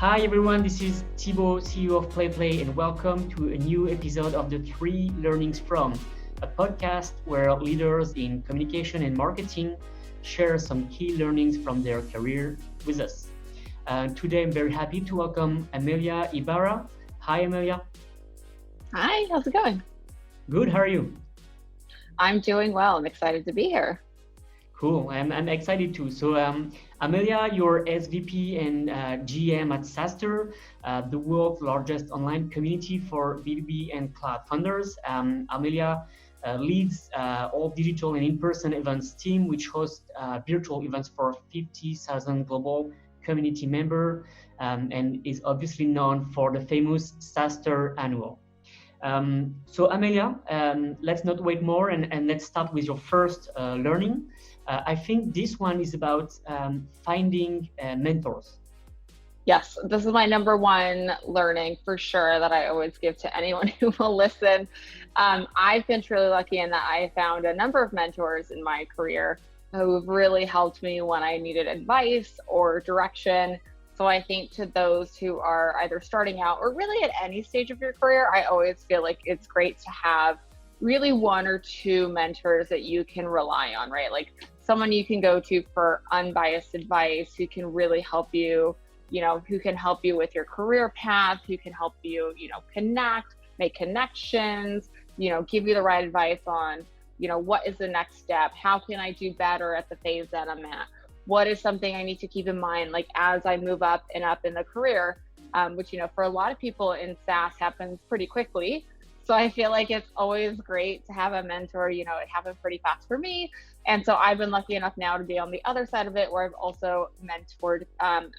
Hi everyone, this is Thibaut, CEO of PlayPlay, and welcome to a new episode of the Three Learnings From, a podcast where leaders in communication and marketing share some key learnings from their career with us. Today I'm very happy to welcome Amelia Ibarra. Hi Amelia. Hi, how's it going? Good, how are you? I'm doing well. I'm excited to be here. Cool, I'm excited too. So Amelia, you're SVP and GM at SaaStr, the world's largest online community for B2B and cloud founders. Amelia leads all digital and in-person events team, which hosts virtual events for 50,000 global community members, and is obviously known for the famous SaaStr Annual. So Amelia, let's not wait more and let's start with your first learning. I think this one is about finding mentors. Yes, this is my number one learning for sure that I always give to anyone who will listen. I've been truly lucky in that I found a number of mentors in my career who've really helped me when I needed advice or direction. So I think to those who are either starting out or really at any stage of your career, I always feel like it's great to have really one or two mentors that you can rely on, right? Like someone you can go to for unbiased advice, who can really help you, who can help you with your career path, who can help you, connect, make connections, give you the right advice on, what is the next step? How can I do better at the phase that I'm at? What is something I need to keep in mind, like as I move up in the career, which, for a lot of people in SaaS happens pretty quickly. So I feel like it's always great to have a mentor. It happened pretty fast for me. And so I've been lucky enough now to be on the other side of it, where I've also mentored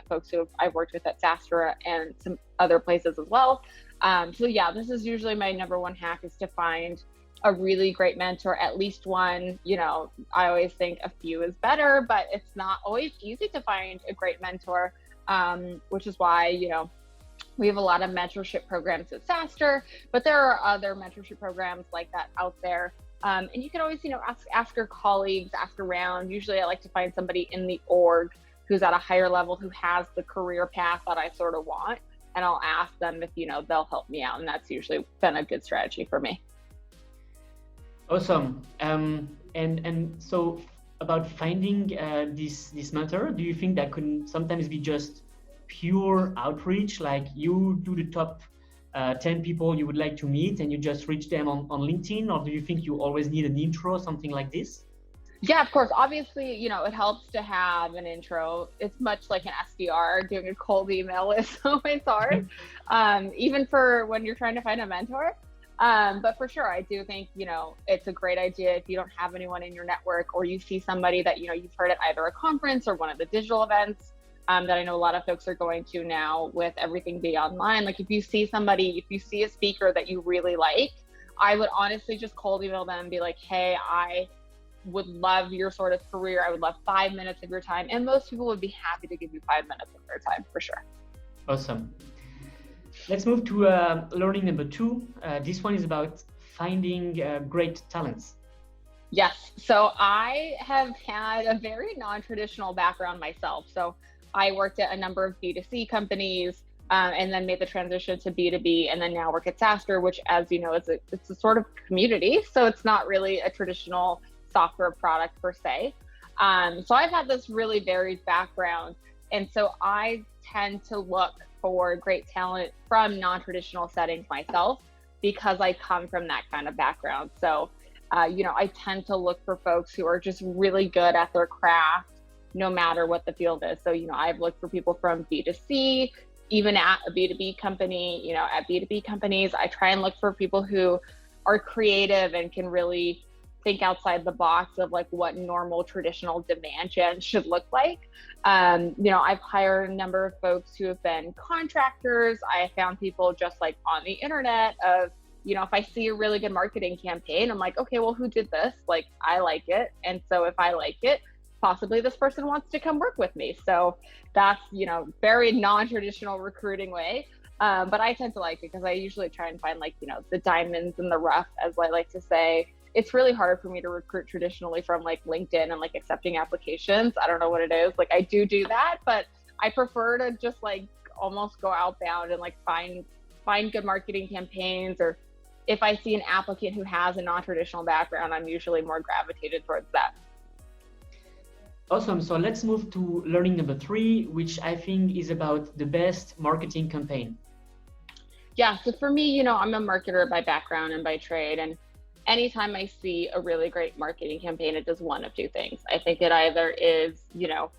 folks who I've worked with at SaaStr and some other places as well. So yeah, this is usually my number one hack, is to find a really great mentor, at least one. I always think a few is better, but it's not always easy to find a great mentor, which is why, we have a lot of mentorship programs at SaaStr, but there are other mentorship programs like that out there. And you can always, ask your colleagues, ask around. Usually I like to find somebody in the org who's at a higher level, who has the career path that I sort of want. And I'll ask them if, they'll help me out. And that's usually been a good strategy for me. Awesome. And so about finding this mentor, do you think that could sometimes be just pure outreach, like you do the top 10 people you would like to meet and you just reach them on LinkedIn, or do you think you always need an intro, something like this? Yeah, of course. Obviously, it helps to have an intro. It's much like an SDR. Doing a cold email is always hard, even for when you're trying to find a mentor. But for sure, I do think, it's a great idea if you don't have anyone in your network, or you see somebody that, you've heard at either a conference or one of the digital events that I know a lot of folks are going to now with everything being online. Like if you see a speaker that you really like, I would honestly just cold email them and be like, hey, I would love your sort of career. I would love 5 minutes of your time. And most people would be happy to give you 5 minutes of their time for sure. Awesome. Let's move to learning number 2. This one is about finding great talents. Yes. So I have had a very non-traditional background myself. So I worked at a number of B2C companies, and then made the transition to B2B, and then now work at SaaStr, which, as you know, it's a sort of community. So it's not really a traditional software product per se. So I've had this really varied background. And so I tend to look for great talent from non-traditional settings myself, because I come from that kind of background. So, I tend to look for folks who are just really good at their craft, no matter what the field is. So, I've looked for people from B2C, even at a B2B company. At B2B companies, I try and look for people who are creative and can really think outside the box of like what normal traditional demand gen should look like. I've hired a number of folks who have been contractors. I found people just like on the internet of, if I see a really good marketing campaign, I'm like, okay, well, who did this? Like, I like it. And so if I like it, possibly this person wants to come work with me. So that's, very non-traditional recruiting way. But I tend to like it because I usually try and find like, the diamonds in the rough, as I like to say. It's really hard for me to recruit traditionally from like LinkedIn and like accepting applications. I don't know what it is. Like I do that, but I prefer to just like almost go outbound and like find good marketing campaigns, or if I see an applicant who has a non-traditional background, I'm usually more gravitated towards that. Awesome. So let's move to learning number 3, which I think is about the best marketing campaign. Yeah, so for me, you know, I'm a marketer by background and by trade, and anytime I see a really great marketing campaign, it does one of two things. I think it either is, you know,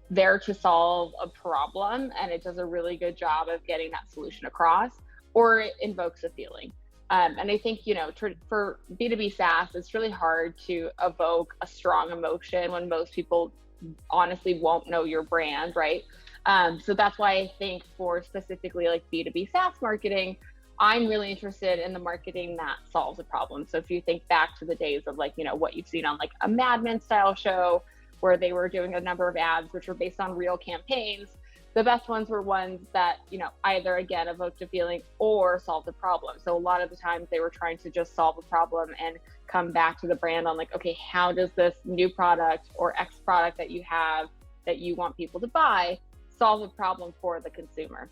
there to solve a problem and it does a really good job of getting that solution across, or it invokes a feeling. And I think, you know, for B2B SaaS, it's really hard to evoke a strong emotion when most people honestly won't know your brand, right? So that's why I think for specifically like B2B SaaS marketing, I'm really interested in the marketing that solves a problem. So if you think back to the days of like, you know, what you've seen on like a Mad Men style show where they were doing a number of ads which were based on real campaigns, the best ones were ones that, you know, either again evoked a feeling or solved a problem. So a lot of the times they were trying to just solve a problem and come back to the brand on like, okay, how does this new product or X product that you have that you want people to buy solve a problem for the consumer?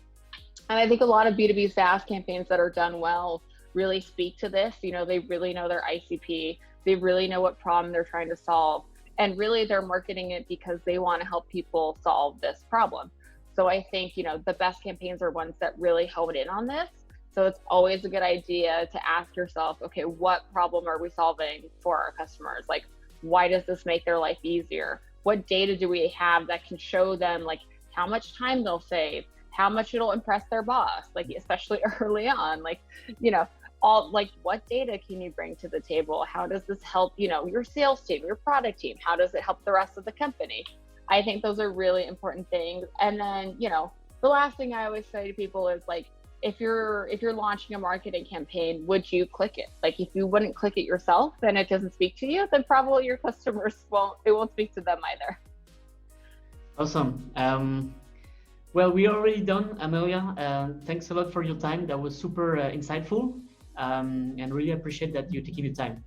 And I think a lot of B2B SaaS campaigns that are done well really speak to this. You know, they really know their ICP, they really know what problem they're trying to solve, and really they're marketing it because they want to help people solve this problem. So I think, you know, the best campaigns are ones that really hone in on this. So it's always a good idea to ask yourself, okay, what problem are we solving for our customers? Like, why does this make their life easier? What data do we have that can show them like how much time they'll save, how much it'll impress their boss, like especially early on, like, you know, all like what data can you bring to the table? How does this help, you know, your sales team, your product team? How does it help the rest of the company? I think those are really important things. And then, you know, the last thing I always say to people is like, if you're launching a marketing campaign, would you click it? Like if you wouldn't click it yourself and it doesn't speak to you, then probably your customers won't speak to them either. Awesome. Well, we're already done, Amelia. Thanks a lot for your time. That was super insightful, and really appreciate that you're taking the time.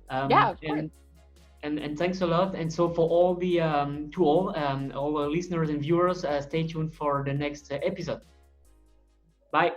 Yeah, of course. And thanks a lot. And so for all the all our listeners and viewers, stay tuned for the next episode. Bye.